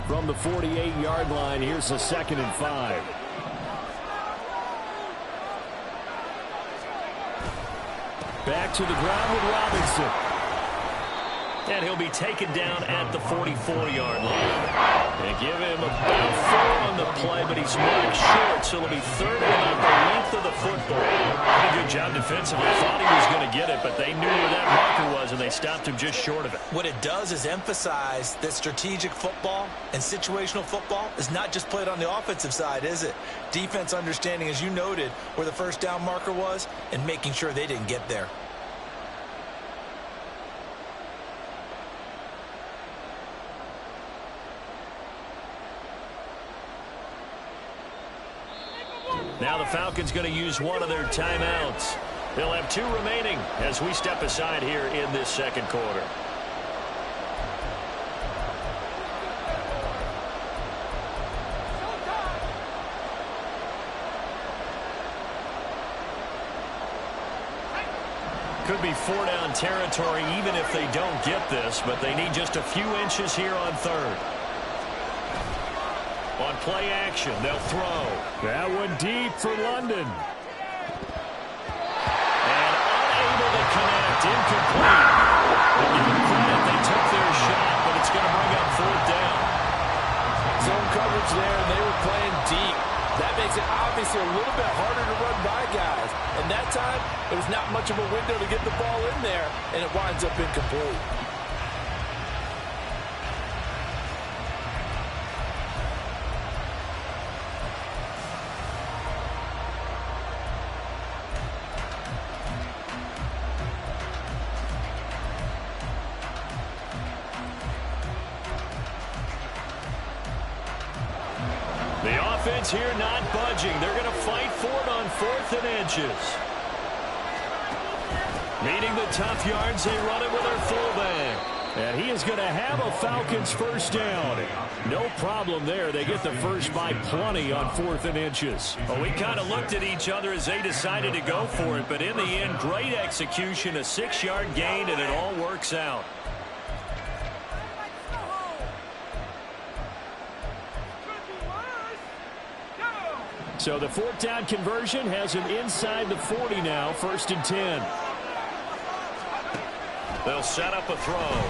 From the 48-yard line, here's a 2nd and 5. Back to the ground with Robinson. And he'll be taken down at the 44-yard line. They give him about 4 on the play, but he's marked short, so it'll be 3rd and about the length of the football. Pretty good job defensively. Thought he was going to get it, but they knew where that marker was, and they stopped him just short of it. What it does is emphasize that strategic football and situational football is not just played on the offensive side, is it? Defense understanding, as you noted, where the first down marker was and making sure they didn't get there. Now the Falcons going to use one of their timeouts. They'll have 2 remaining as we step aside here in this 2nd quarter. Could be 4-down territory even if they don't get this, but they need just a few inches here on 3rd. On play action, they'll throw. That one deep for London. And unable to connect, incomplete. They'll give them credit, they took their shot, but it's going to bring up 4th down. Zone coverage there, and they were playing deep. That makes it obviously a little bit harder to run by guys. And that time, there was not much of a window to get the ball in there, and it winds up incomplete. Here not budging. They're going to fight for it on 4th and inches. Meeting the tough yards, they run it with their fullback. And he is going to have a Falcons first down. No problem there. They get the first by plenty on 4th and inches. Well, we kind of looked at each other as they decided to go for it, but in the end, great execution, a 6-yard gain, and it all works out. So the 4th down conversion has him inside the 40 now, 1st and 10. They'll set up a throw.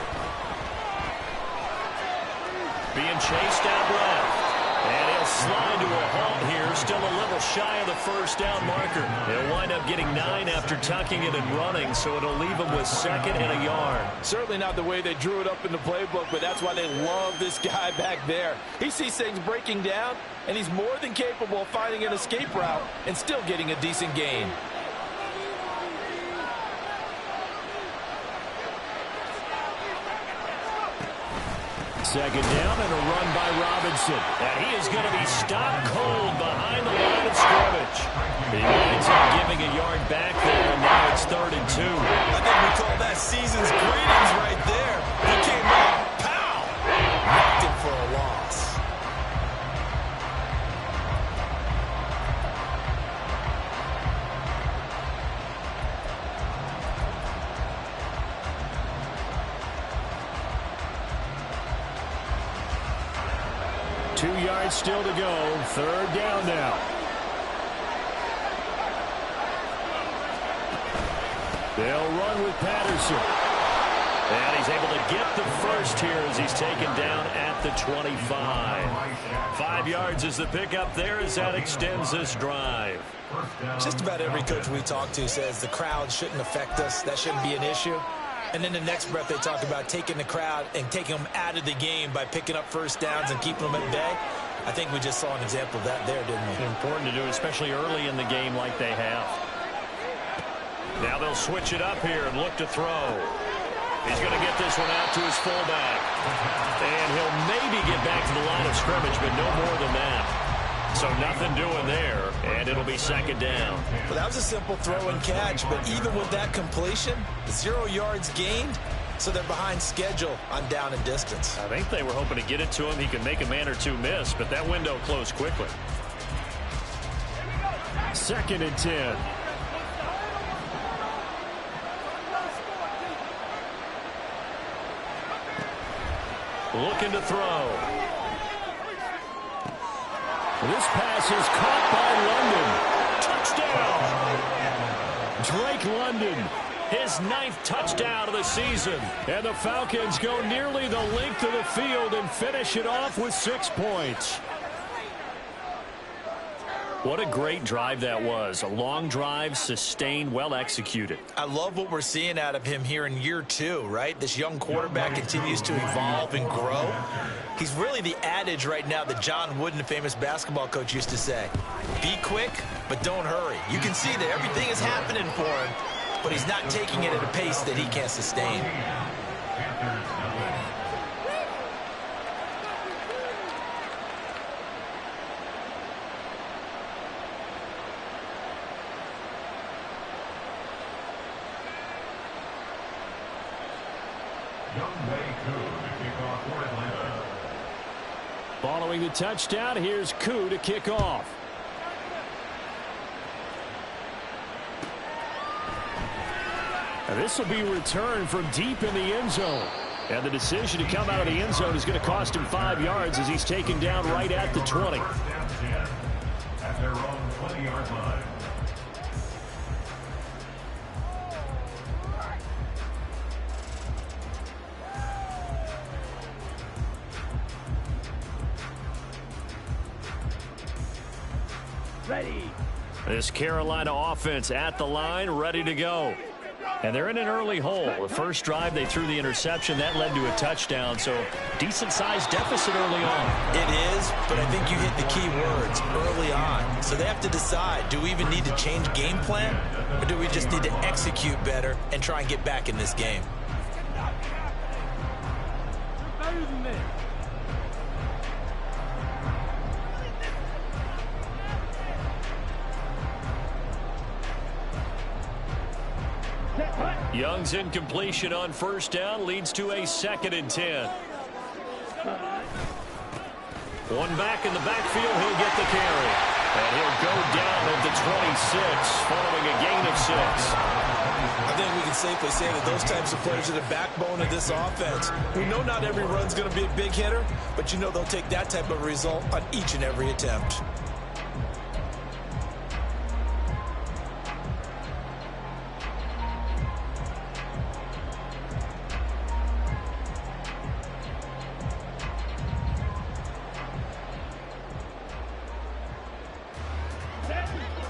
Being chased out left. And he'll slide to a halt here, still a little shy of the first down marker. He'll wind up getting 9 after tucking it and running, so it'll leave him with 2nd and a yard. Certainly not the way they drew it up in the playbook, but that's why they love this guy back there. He sees things breaking down, and he's more than capable of finding an escape route and still getting a decent gain. Second down and a run by Robinson. And he is going to be stopped cold behind the line of scrimmage. He winds up giving a yard back there, and now it's 3rd and 2. I think we call that season's greetings right there. He came out, pow! Knocked him for a loss. Still to go. 3rd down now. They'll run with Patterson. And he's able to get the first here as he's taken down at the 25. 5 yards is the pickup there as that extends this drive. Just about every coach we talk to says the crowd shouldn't affect us. That shouldn't be an issue. And then the next breath they talk about taking the crowd and taking them out of the game by picking up first downs and keeping them at bay. I think we just saw an example of that there, didn't we? Important to do, especially early in the game like they have. Now they'll switch it up here and look to throw. He's going to get this one out to his fullback. And he'll maybe get back to the line of scrimmage, but no more than that. So nothing doing there, and it'll be 2nd down. Well, that was a simple throw and catch, but even with that completion, 0 yards gained, so they're behind schedule on down and distance. I think they were hoping to get it to him. He could make a man or 2 miss, but that window closed quickly. 2nd and 10. Looking to throw. This pass is caught by London. Touchdown. Drake London, his 9th touchdown of the season. And the Falcons go nearly the length of the field and finish it off with 6 points. What a great drive that was. A long drive, sustained, well executed. I love what we're seeing out of him here in year 2, right? This young quarterback continues to evolve and grow. He's really the adage right now that John Wooden, the famous basketball coach, used to say. Be quick, but don't hurry. You can see that everything is happening for him, but he's not taking it at a pace that he can't sustain. Following the touchdown, here's Koo to kick off. And this will be returned from deep in the end zone. And the decision to come out of the end zone is going to cost him 5 yards as he's taken down right at the 20. At their own 20-yard line. Ready. This Carolina offense at the line, ready to go. And they're in an early hole. The first drive, they threw the interception. That led to a touchdown, so decent-sized deficit early on. It is, but I think you hit the key words, early on. So they have to decide, do we even need to change game plan, or do we just need to execute better and try and get back in this game? Better than this. Young's incompletion on first down leads to a 2nd and 10. One back in the backfield, he'll get the carry. And he'll go down at the 26 following a gain of 6. I think we can safely say that those types of players are the backbone of this offense. We know not every run's going to be a big hitter, but you know they'll take that type of result on each and every attempt.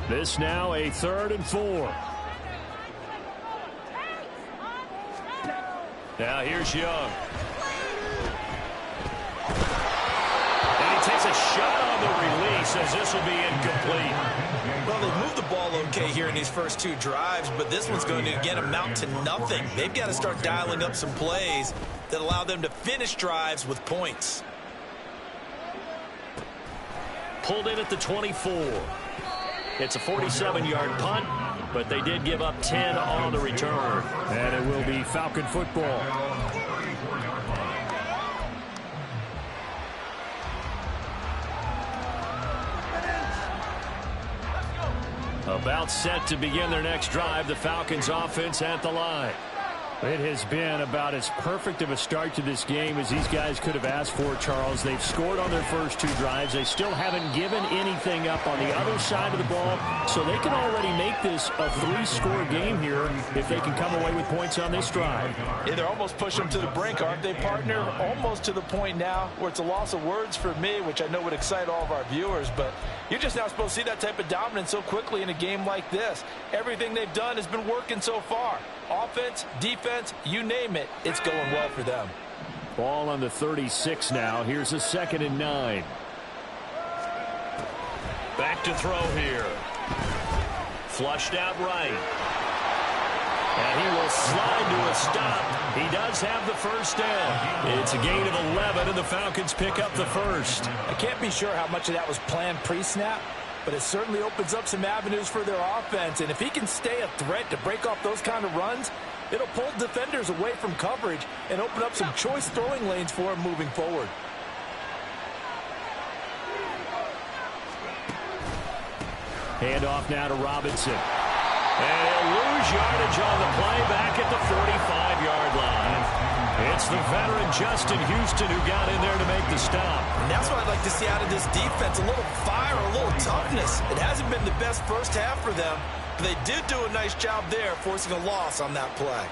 This now a 3rd and 4. Now here's Young. And he takes a shot on the release as this will be incomplete. Well, they moved the ball okay here in these first 2 drives, but this one's going to, again, amount to nothing. They've got to start dialing up some plays that allow them to finish drives with points. Pulled in at the 24. It's a 47-yard punt, but they did give up 10 on the return. And it will be Falcon football. About set to begin their next drive, the Falcons offense at the line. It has been about as perfect of a start to this game as these guys could have asked for, Charles. They've scored on their first 2 drives. They still haven't given anything up on the other side of the ball, so they can already make this a 3-score game here if they can come away with points on this drive. Yeah, they're almost pushing them to the brink, aren't they, partner? Almost to the point now where it's a loss of words for me, which I know would excite all of our viewers, but you're just not supposed to see that type of dominance so quickly in a game like this. Everything they've done has been working so far. Offense, defense, you name it, it's going well for them. Ball on the 36 now. Here's a 2nd and 9. Back to throw here. Flushed out right. And he will slide to a stop. He does have the first down. It's a gain of 11, and the Falcons pick up the first. I can't be sure how much of that was planned pre-snap, but it certainly opens up some avenues for their offense. And if he can stay a threat to break off those kind of runs, it'll pull defenders away from coverage and open up some choice throwing lanes for him moving forward. Handoff now to Robinson. And he'll lose yardage on the play back at the 45-yard line. It's the veteran Justin Houston who got in there to make the stop. And that's what I'd like to see out of this defense, a little fire, a little toughness. It hasn't been the best first half for them, but they did do a nice job there, forcing a loss on that play.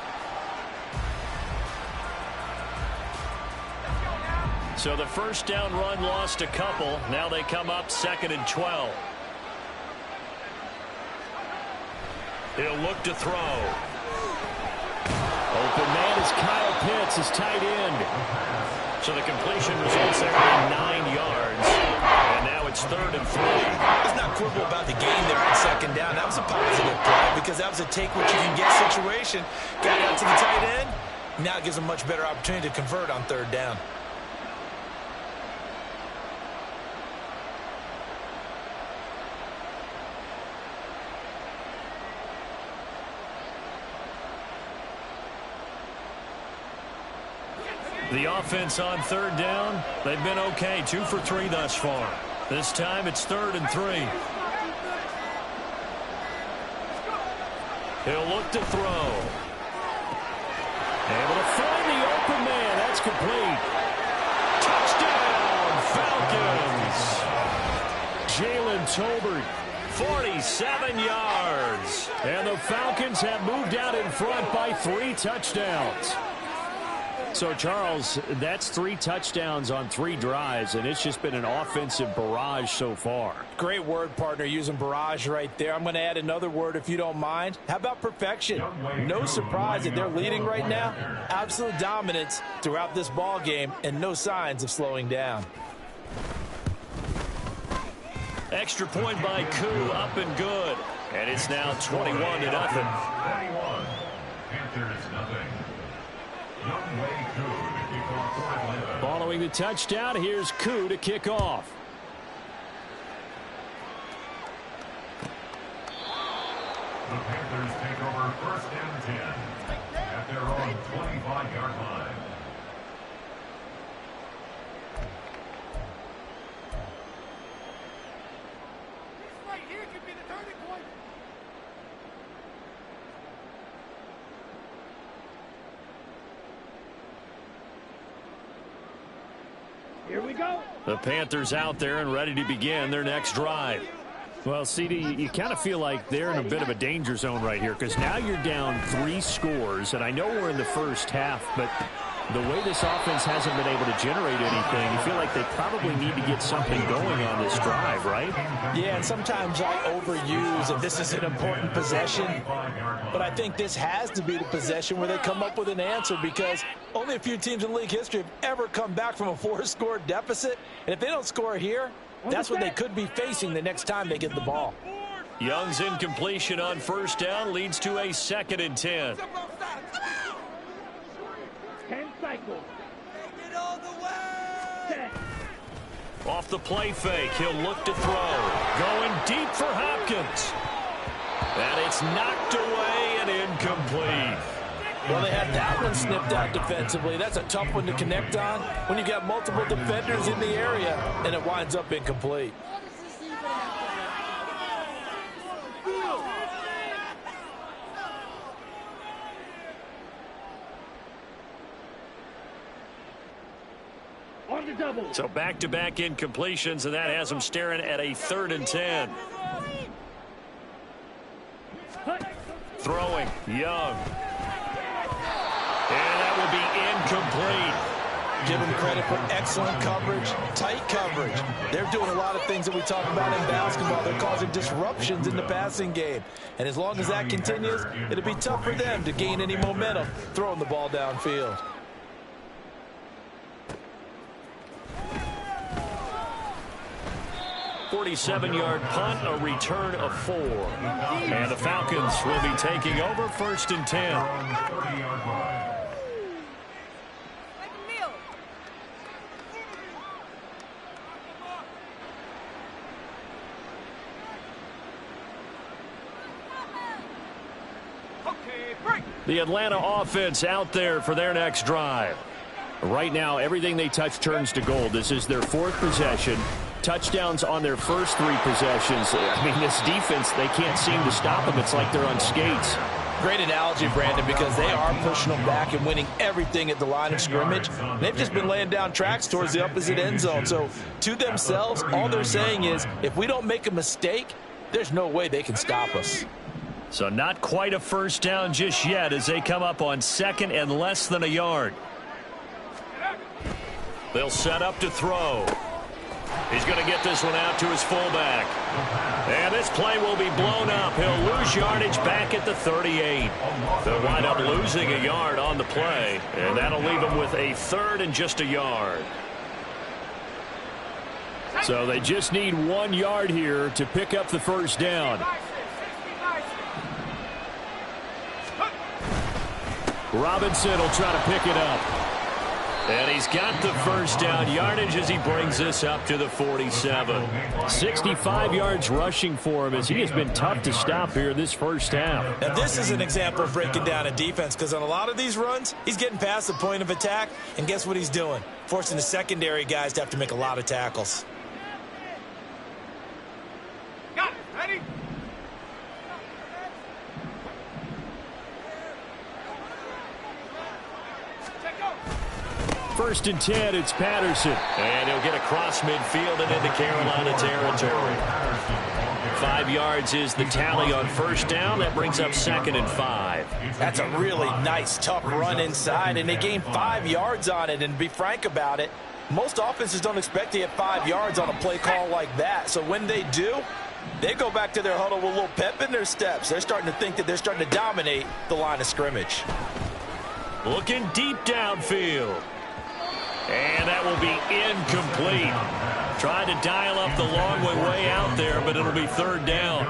So the first down run lost a couple. Now they come up 2nd and 12. He'll look to throw. Open man is Kyle Pitts, his tight end. So the completion results there in 9 yards. And now it's 3rd and 3. Let's not quibble about the game there on 2nd down. That was a positive play because that was a take-what-you-can-get situation. Got out to the tight end. Now it gives them much better opportunity to convert on 3rd down. The offense on 3rd down, they've been okay. 2 for 3 thus far. This time it's 3rd and 3. He'll look to throw. Able to find the open man. That's complete. Touchdown, Falcons. Jalen Tolbert. 47 yards. And the Falcons have moved out in front by 3 touchdowns. So, Charles, that's 3 touchdowns on 3 drives, and it's just been an offensive barrage so far. Great word, partner, using barrage right there. I'm going to add another word if you don't mind. How about perfection? No surprise that they're leading right now. Absolute dominance throughout this ball game and no signs of slowing down. Extra point by Koo, up and good. And it's now 21-0. 21. Panthers nothing. Following the touchdown, here's Koo to kick off. The Panthers take over 1st and 10 at their own 25-yard line. This right here could be the turning point. Here we go. The Panthers out there and ready to begin their next drive. Well, CD, you kind of feel like they're in a bit of a danger zone right here because now you're down 3 scores, and I know we're in the first half, but the way this offense hasn't been able to generate anything, you feel like they probably need to get something going on this drive, right? Yeah, and sometimes I overuse if this is an important possession, but I think this has to be the possession where they come up with an answer because only a few teams in league history have ever come back from a 4-score deficit, and if they don't score here, that's what they could be facing the next time they get the ball. Young's incompletion on 1st down leads to a 2nd and 10. 10 cycles. Take it all the way. 10. Off the play fake, he'll look to throw. Going deep for Hopkins. And it's knocked away and incomplete. Well, they had that one snipped out defensively. That's a tough one to connect on when you've got multiple defenders in the area, and it winds up incomplete. On the double. So back-to-back incompletions, and that has them staring at a 3rd and 10. Throwing, Young. And that will be incomplete. Give them credit for excellent coverage, tight coverage. They're doing a lot of things that we talk about in basketball. They're causing disruptions in the passing game. And as long as that continues, it'll be tough for them to gain any momentum throwing the ball downfield. .47-yard punt, a return of 4. And the Falcons will be taking over 1st and 10. The Atlanta offense out there for their next drive. Right now, everything they touch turns to gold. This is their 4th possession. Touchdowns on their first 3 possessions. I mean, this defense, they can't seem to stop them. It's like they're on skates. Great analogy, Brandon, because they are pushing them back and winning everything at the line of scrimmage. They've just been laying down tracks towards the opposite end zone. So to themselves, all they're saying is, if we don't make a mistake, there's no way they can stop us. So not quite a first down just yet as they come up on second and less than a yard. They'll set up to throw. He's going to get this one out to his fullback. And this play will be blown up. He'll lose yardage back at the 38. They'll wind up losing a yard on the play, and that'll leave him with a third and just a yard. So they just need 1 yard here to pick up the first down. Robinson will try to pick it up. And he's got the first down yardage as he brings this up to the 47. 65 yards rushing for him as he has been tough to stop here this first half. Now this is an example of breaking down a defense, because on a lot of these runs, he's getting past the point of attack, and guess what he's doing? Forcing the secondary guys to have to make a lot of tackles. Got it. Ready? First and 10, it's Patterson. And he'll get across midfield and into Carolina territory. 5 yards is the tally on first down. That brings up 2nd and 5. That's a really nice, tough run inside, and they gained 5 yards on it. And to be frank about it, most offenses don't expect to get 5 yards on a play call like that. So when they do, they go back to their huddle with a little pep in their steps. They're starting to think that they're starting to dominate the line of scrimmage. Looking deep downfield. And that will be incomplete. Trying to dial up the long way out there, but it'll be 3rd down.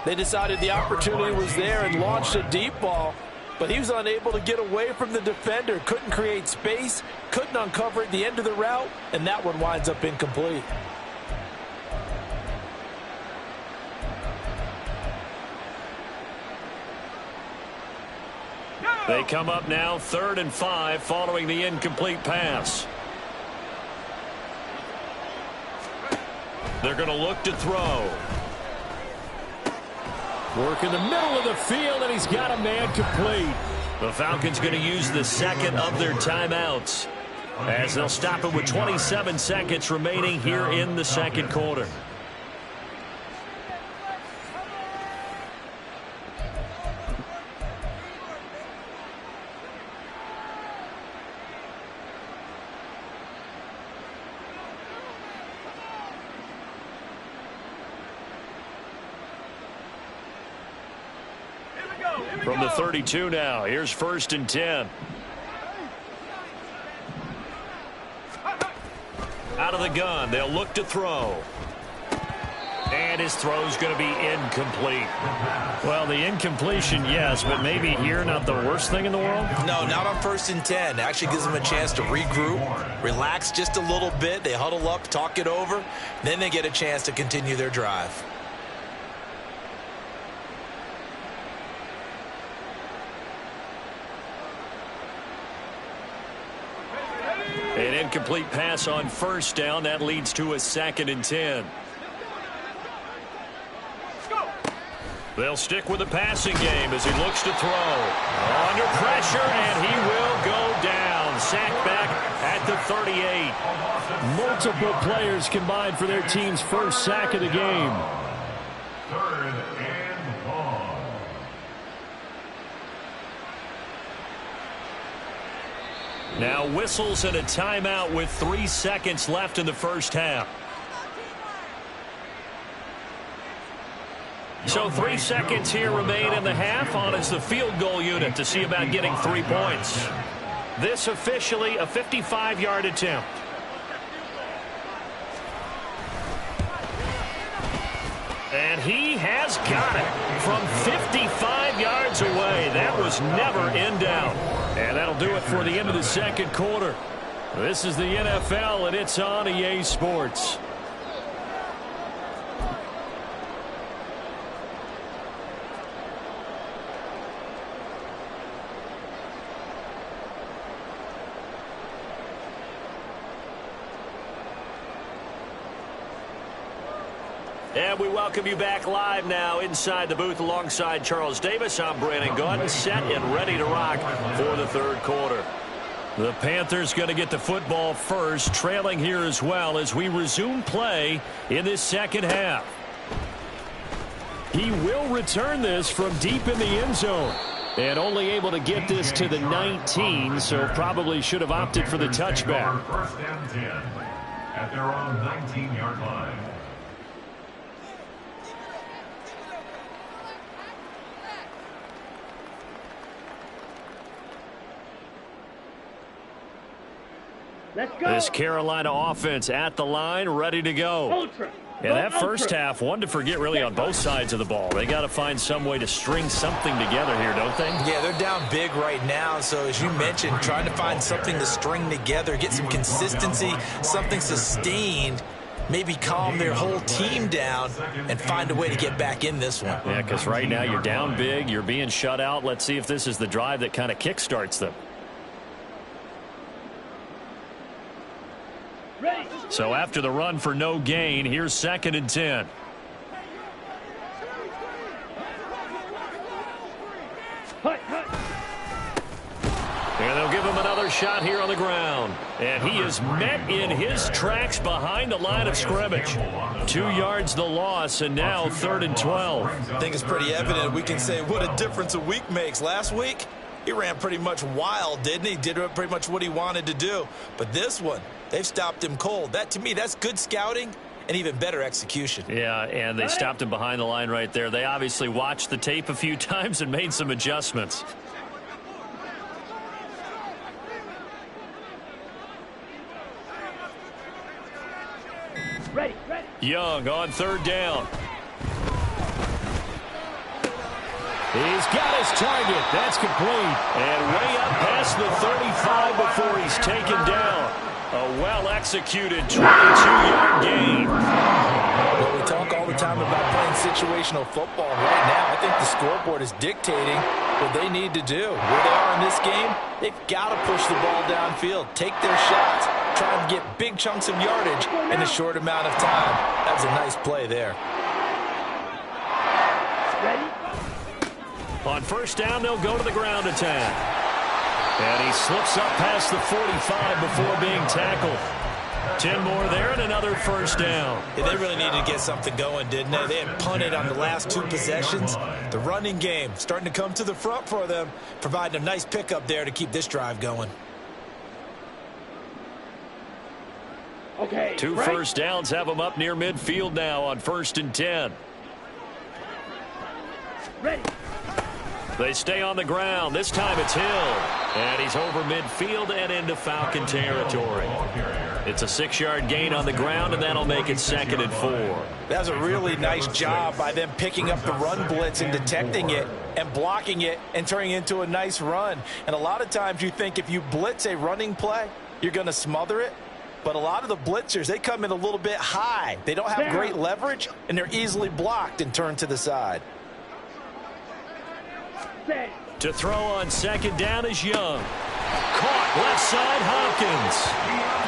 They decided the opportunity was there and launched a deep ball, but he was unable to get away from the defender. Couldn't create space, couldn't uncover at the end of the route, and that one winds up incomplete. They come up now 3rd and 5 following the incomplete pass. They're going to look to throw. Work in the middle of the field, and he's got a man complete. The Falcons going to use the second of their timeouts as they'll stop it with 27 seconds remaining here in the second quarter. From the 32 now, here's 1st and 10. Out of the gun, they'll look to throw. And his throw's going to be incomplete. Well, the incompletion, yes, but maybe here not the worst thing in the world? No, not on 1st and 10. It actually gives them a chance to regroup, relax just a little bit. They huddle up, talk it over, then they get a chance to continue their drive. An incomplete pass on first down. That leads to a 2nd and 10. They'll stick with the passing game as he looks to throw. Under pressure, and he will go down. Sacked back at the 38. Multiple players combined for their team's first sack of the game. 3rd and long. Now whistles and a timeout with 3 seconds left in the first half. So 3 seconds here remain in the half. On is the field goal unit to see about getting 3 points. This officially a 55-yard attempt. And he has got it from 55 yards away. That was never in doubt. And that'll do it for the end of the second quarter. This is the NFL, and it's on EA Sports. And we welcome you back live now inside the booth alongside Charles Davis. I'm Brandon Gaudin, set and ready to rock for the third quarter. The Panthers going to get the football first, trailing here as well as we resume play in this second half. He will return this from deep in the end zone. And only able to get this to the 19, so probably should have opted for the touchback. First and 10 at their own 19-yard line. Let's go. This Carolina offense at the line, ready to go. Ultra. And that first half, one to forget really on both sides of the ball. They got to find some way to string something together here, don't they? Yeah, they're down big right now. So as you mentioned, trying to find something to string together, get some consistency, something sustained, maybe calm their whole team down and find a way to get back in this one. Yeah, because right now you're down big, you're being shut out. Let's see if this is the drive that kind of kickstarts them. So after the run for no gain, here's 2nd and 10. And they'll give him another shot here on the ground. And he is met in his tracks behind the line of scrimmage. 2 yards the loss, and now 3rd and 12. I think it's pretty evident. We can say what a difference a week makes. Last week, he ran pretty much wild, didn't he? Did pretty much what he wanted to do. But this one, they've stopped him cold. That, to me, that's good scouting and even better execution. Yeah, and they stopped him behind the line right there. They obviously watched the tape a few times and made some adjustments. Ready. Young on 3rd down. He's got his target. That's complete. And way up past the 35 before he's taken down. A well-executed 22-yard gain. Well, we talk all the time about playing situational football. Right now, I think the scoreboard is dictating what they need to do. Where they are in this game, they've got to push the ball downfield, take their shots, try and get big chunks of yardage in a short amount of time. That was a nice play there. On 1st down, they'll go to the ground attack. And he slips up past the 45 before being tackled. 10 more there and another 1st down. Yeah, they really needed to get something going, didn't they? They had punted on the last 2 possessions. The running game starting to come to the front for them, providing a nice pickup there to keep this drive going. Okay. 2 first downs have them up near midfield now on 1st and 10. Ready. They stay on the ground. This time it's Hill. And he's over midfield and into Falcon territory. It's a 6-yard gain on the ground, and that'll make it 2nd and 4. That was a really nice job by them picking up the run blitz and detecting it and blocking it and turning it into a nice run. And a lot of times you think if you blitz a running play, you're going to smother it. But a lot of the blitzers, they come in a little bit high. They don't have great leverage, and they're easily blocked and turned to the side. To throw on 2nd down is Young. Caught left side Hopkins.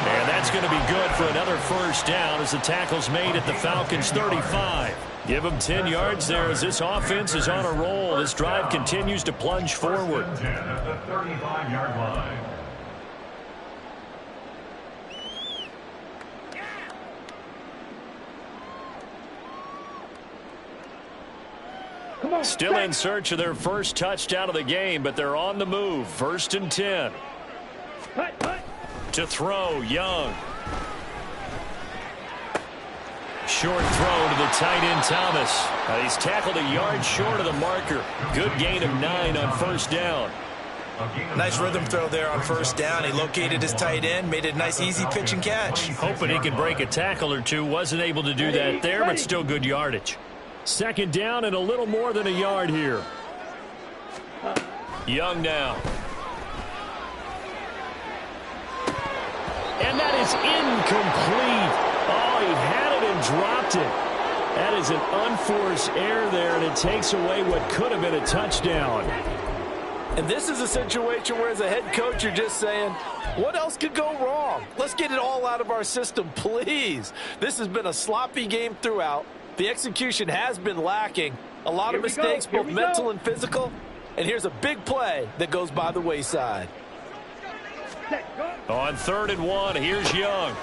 And that's going to be good for another 1st down as the tackle's made at the Falcons 35. Give them 10 yards there as this offense is on a roll. This drive continues to plunge forward. 10 at the 35-yard line. Still in search of their first touchdown of the game, but they're on the move. 1st and 10. To throw, Young. Short throw to the tight end, Thomas. He's tackled a yard short of the marker. Good gain of 9 on 1st down. Nice rhythm throw there on 1st down. He located his tight end, made it a nice easy pitch and catch. Hoping he could break a tackle or two. Wasn't able to do that there, but still good yardage. 2nd down and a little more than a yard here. Young now. And that is incomplete. Oh, he had it and dropped it. That is an unforced error there, and it takes away what could have been a touchdown. And this is a situation where as a head coach, you're just saying, what else could go wrong? Let's get it all out of our system, please. This has been a sloppy game throughout. The execution has been lacking. A lot of mistakes, both mental and physical. And here's a big play that goes by the wayside. On 3rd and 1, here's Young.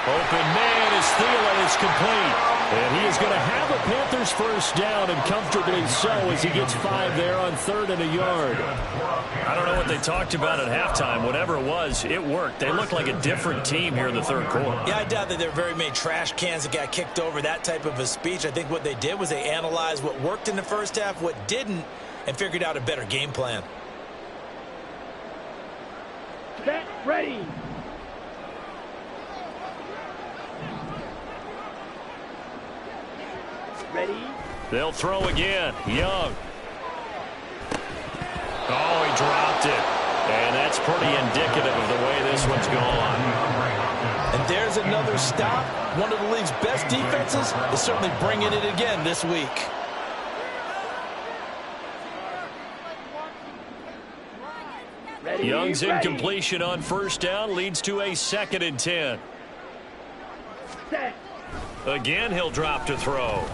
Open man is Thielen is complete. And he is going to have a Panthers first down, and comfortably so, as he gets 5 there on 3rd and a yard. I don't know what they talked about at halftime. Whatever it was, it worked. They look like a different team here in the 3rd quarter. Yeah, I doubt that there are very many trash cans that got kicked over, that type of a speech. I think what they did was they analyzed what worked in the first half, what didn't, and figured out a better game plan. Set, ready. Ready. They'll throw again. Young. Oh, he dropped it. And that's pretty indicative of the way this one's gone. And there's another stop. One of the league's best defenses is certainly bringing it again this week. Ready. Young's ready. incompletion on first down leads to a 2nd and 10. Set. Again, he'll drop to throw.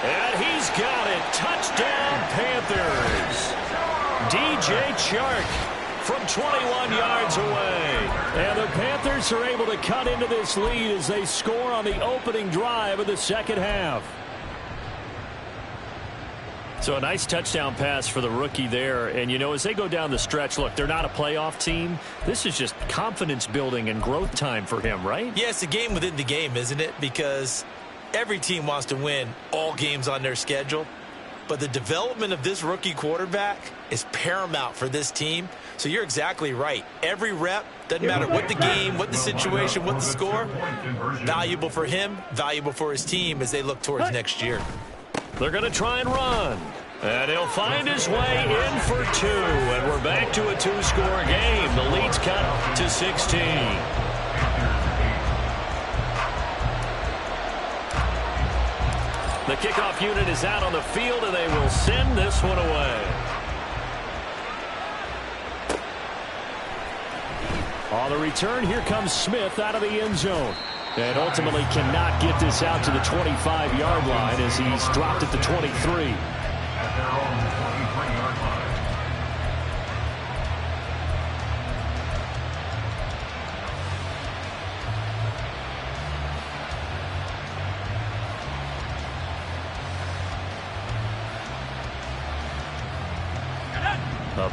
And he's got it. Touchdown, Panthers. DJ Chark from 21 yards away. And the Panthers are able to cut into this lead as they score on the opening drive of the second half. So a nice touchdown pass for the rookie there. And, you know, as they go down the stretch, look, they're not a playoff team. This is just confidence building and growth time for him, right? Yeah, it's a game within the game, isn't it? Because every team wants to win all games on their schedule. But the development of this rookie quarterback is paramount for this team. So you're exactly right. Every rep, doesn't matter what the game, what the situation, what the score, valuable for him, valuable for his team as they look towards next year. They're going to try and run. And he'll find his way in for 2. And we're back to a 2-score game. The lead's cut to 16. The kickoff unit is out on the field, and they will send this one away. On the return, here comes Smith out of the end zone. And ultimately cannot get this out to the 25-yard line as he's dropped at the 23. At their own 23-yard line.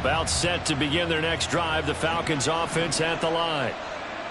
About set to begin their next drive, the Falcons offense at the line.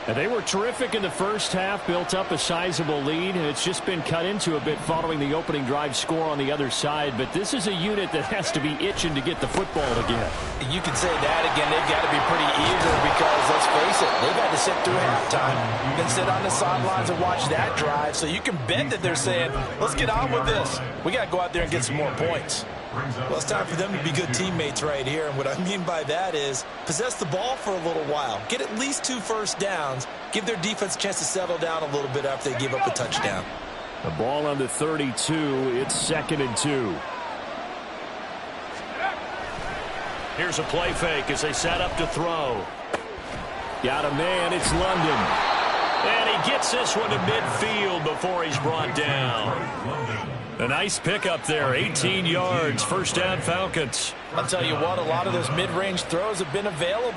And they were terrific in the first half, built up a sizable lead, and it's just been cut into a bit following the opening drive score on the other side. But this is a unit that has to be itching to get the football again. You can say that again. They've got to be pretty eager because, let's face it, they've had to sit through halftime and sit on the sidelines and watch that drive. So you can bet that they're saying, let's get on with this. We got to go out there and get some more points. Well, it's time for them to be good teammates right here. And what I mean by that is possess the ball for a little while. Get at least 2 first downs. Give their defense a chance to settle down a little bit after they give up a touchdown. The ball on the 32. It's 2nd and 2. Here's a play fake as they set up to throw. Got a man. It's London. And he gets this one to midfield before he's brought down. A nice pickup there, 18 yards, first down Falcons. I'll tell you what, a lot of those mid-range throws have been available.